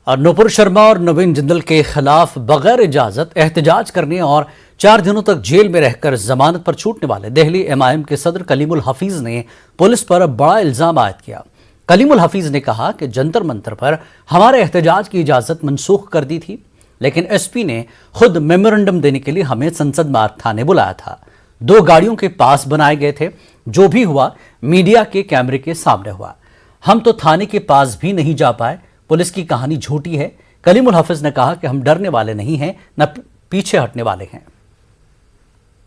और नुपुर शर्मा और नवीन जिंदल के खिलाफ बगैर इजाजत एहतजाज करने और 4 दिनों तक जेल में रहकर जमानत पर छूटने वाले दिल्ली एमआईएम के सदर कलीमुल हफीज ने पुलिस पर बड़ा इल्जाम आयद किया। कलीमुल हफीज ने कहा कि जंतर मंतर पर हमारे एहतजाज की इजाजत मनसूख कर दी थी, लेकिन एसपी ने खुद मेमोरेंडम देने के लिए हमें संसद मार्ग थाने बुलाया था। 2 गाड़ियों के पास बनाए गए थे। जो भी हुआ मीडिया के कैमरे के सामने हुआ। हम तो थाने के पास भी नहीं जा पाए। पुलिस की कहानी झूठी है। कलीमुल हफीज ने कहा कि हम डरने वाले नहीं हैं, न पीछे हटने वाले हैं।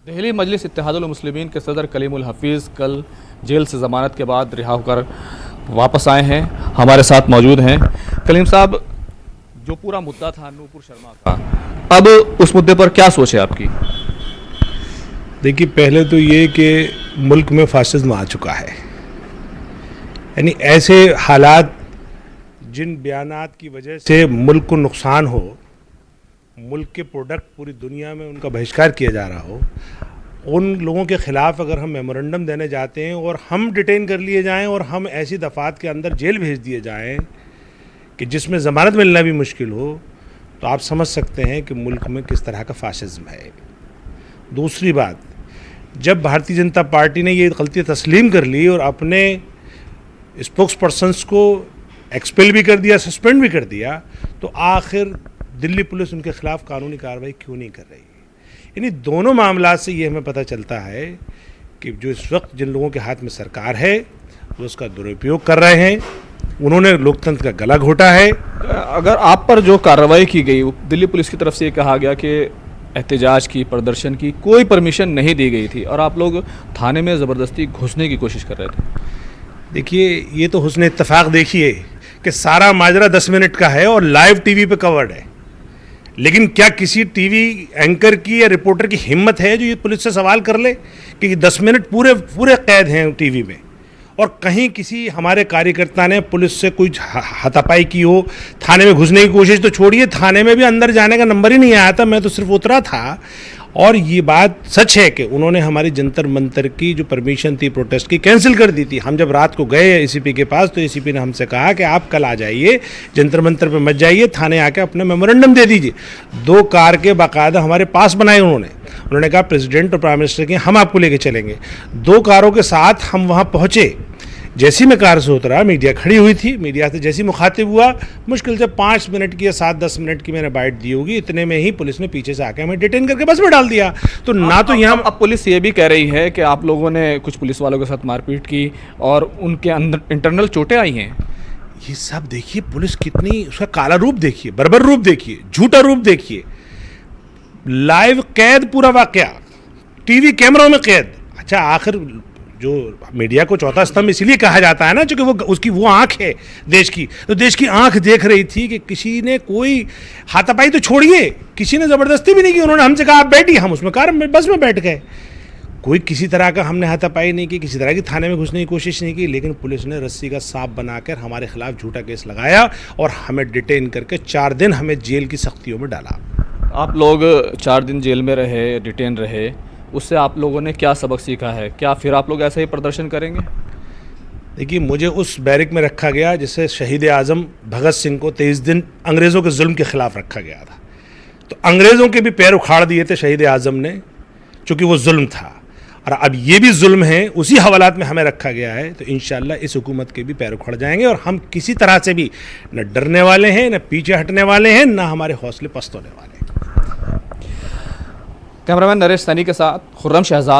दिल्ली मजलिस इत्तेहादुल मुस्लिमीन के सदर कलीमुल हफीज कल जेल से जमानत के बाद रिहा होकर वापस आए हैं, हमारे साथ मौजूद हैं। कलीम साहब, जो पूरा मुद्दा था नुपुर शर्मा का, अब उस मुद्दे पर क्या सोच है आपकी? देखिए, पहले तो ये कि मुल्क में फासिज्म आ चुका है। यानी ऐसे हालात जिन बयानात की वजह से मुल्क को नुकसान हो, मुल्क के प्रोडक्ट पूरी दुनिया में उनका बहिष्कार किया जा रहा हो, उन लोगों के ख़िलाफ़ अगर हम मेमोरेंडम देने जाते हैं और हम डिटेन कर लिए जाएं और हम ऐसी दफ़ात के अंदर जेल भेज दिए जाएं कि जिसमें ज़मानत मिलना भी मुश्किल हो, तो आप समझ सकते हैं कि मुल्क में किस तरह का फासिज्म है। दूसरी बात, जब भारतीय जनता पार्टी ने ये गलती तस्लीम कर ली और अपने स्पोक्स पर्सन्स को एक्सपेल भी कर दिया, सस्पेंड भी कर दिया, तो आखिर दिल्ली पुलिस उनके खिलाफ कानूनी कार्रवाई क्यों नहीं कर रही है? यानी दोनों मामला से ये हमें पता चलता है कि जो इस वक्त जिन लोगों के हाथ में सरकार है वो उसका दुरुपयोग कर रहे हैं, उन्होंने लोकतंत्र का गला घोटा है। अगर आप पर जो कार्रवाई की गई, दिल्ली पुलिस की तरफ से ये कहा गया कि एहतजाज की, प्रदर्शन की कोई परमिशन नहीं दी गई थी और आप लोग थाने में ज़बरदस्ती घुसने की कोशिश कर रहे थे। देखिए, ये तो हुस्न इत्तफाक देखिए कि सारा माजरा 10 मिनट का है और लाइव टीवी पे कवर्ड है, लेकिन क्या किसी टीवी एंकर की या रिपोर्टर की हिम्मत है जो ये पुलिस से सवाल कर ले कि 10 मिनट पूरे कैद हैं टीवी में, और कहीं किसी हमारे कार्यकर्ता ने पुलिस से कोई हाथापाई की हो, थाने में घुसने की कोशिश तो छोड़िए, थाने में भी अंदर जाने का नंबर ही नहीं आया था, मैं तो सिर्फ उतरा था। और ये बात सच है कि उन्होंने हमारी जंतर मंतर की जो परमिशन थी प्रोटेस्ट की कैंसिल कर दी थी। हम जब रात को गए एसीपी के पास तो एसीपी ने हमसे कहा कि आप कल आ जाइए, जंतर मंतर पे मत जाइए, थाने आके अपना मेमोरेंडम दे दीजिए। 2 कार के बाकायदा हमारे पास बनाए उन्होंने कहा प्रेसिडेंट और प्राइम मिनिस्टर के हम आपको लेके चलेंगे। 2 कारों के साथ हम वहाँ पहुँचे। जैसी मैं कार से उतरा, मीडिया खड़ी हुई थी, मीडिया से जैसी मुखातिब हुआ, मुश्किल से 5 मिनट की या 7-10 मिनट की मैंने बाइट दी होगी, इतने में ही पुलिस ने पीछे से आके हमें डिटेन करके बस में डाल दिया। तो ना तो यहाँ अब पुलिस ये भी कह रही है कि आप लोगों ने कुछ पुलिस वालों के साथ मारपीट की और उनके अंदर इंटरनल चोटें आई हैं। ये सब देखिए, पुलिस कितनी, उसका काला रूप देखिए, बर्बर रूप देखिए, झूठा रूप देखिए, लाइव कैद पूरा वाकया, टीवी कैमरों में कैद। अच्छा, आखिर जो मीडिया को चौथा स्तंभ इसलिए कहा जाता है ना, क्योंकि उसकी वो आंख है देश की, तो देश की आंख देख रही थी कि किसी ने कोई हाथापाई तो छोड़िए, किसी ने ज़बरदस्ती भी नहीं की। उन्होंने हमसे कहा आप बैठिए, हम उसमें कार में बस में बैठ गए। कोई किसी तरह का हमने हाथापाई नहीं की, किसी तरह की थाने में घुसने की कोशिश नहीं की, लेकिन पुलिस ने रस्सी का सांप बनाकर हमारे खिलाफ झूठा केस लगाया और हमें डिटेन करके 4 दिन हमें जेल की सख्तियों में डाला। आप लोग 4 दिन जेल में रहे, डिटेन रहे, उससे आप लोगों ने क्या सबक सीखा है? क्या फिर आप लोग ऐसा ही प्रदर्शन करेंगे? देखिए, मुझे उस बैरिक में रखा गया जिससे शहीद आज़म भगत सिंह को 23 दिन अंग्रेज़ों के जुल्म के ख़िलाफ़ रखा गया था। तो अंग्रेज़ों के भी पैर उखाड़ दिए थे शहीद आज़म ने, चूँकि वो जुल्म था, और अब ये भी जुल्म है, उसी हवालात में हमें रखा गया है। तो इंशाअल्लाह इस हुकूमत के भी पैर उखड़ जाएंगे और हम किसी तरह से भी न डरने वाले हैं, न पीछे हटने वाले हैं, न हमारे हौसले पस्त होने वाले हैं। कैमरामैन नरेश सैनी के साथ खुर्रम शहजाद,